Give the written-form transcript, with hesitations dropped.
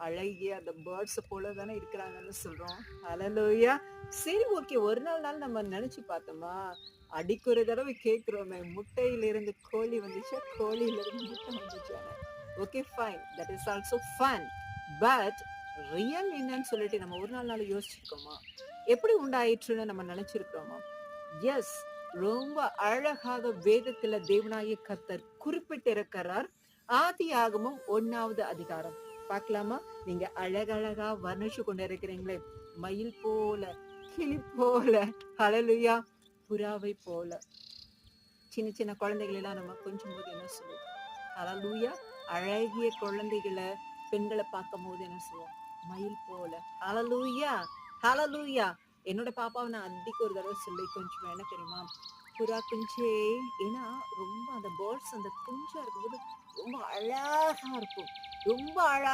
அழகிய அந்த பேர்ட்ஸ் போல தானே இருக்கிறாங்கன்னு சொல்றோம். ஹalleluya. சரி, ஓகே. ஒரு நாள் நம்ம நினைச்சு பார்த்தோமா? அடிக்கு ஒரு தடவை கேட்கிறோமே, முட்டையிலிருந்து கோழி வந்துச்சா? கோழியிலிருந்து முட்டை வந்துச்சான்னு. Okay, fine. That is also fun. But real என்னன்னு சொல்லிட்டு நம்ம ஒரு நாள் யோசிச்சிருக்கோமா? எப்படி உண்டாயிற்றுன்னு நம்ம நினைச்சிருக்கிறோமா? எஸ், ரொம்ப அழகாக வேதத்துல தேவனாகிய கர்த்தர் குறிப்பிட்டிருக்கிறார். ஆதியாகமம் 1வது அதிகாரம். பார்க்கலாமா? நீங்க அழகழகா வர்ணிச்சு கொண்டு இருக்கிறீங்களே, மயில் போல, கிளி போல, ஹalleluya, புறாவை போல. சின்ன சின்ன குழந்தைகள் எல்லாம் நம்ம கொஞ்சும்போது என்ன சொல்லுவோம்? ஹalleluya. அழகிய குழந்தைகளை, பெண்களை பார்க்கும்போது என்ன சொல்லுவோம்? மயில் போல. ஹalleluya, ஹalleluya. என்னோட பாப்பாவை நான் அடிக்கு ஒரு தடவை சொல்லி கொஞ்சம் என்ன தெரியுமா? புறா குஞ்சே. ஏன்னா ரொம்ப அந்த பேர்ட்ஸ் அந்த குஞ்சா இருக்கும்போது ரொம்ப அழகா இருக்கும். ரொம்ப அழகா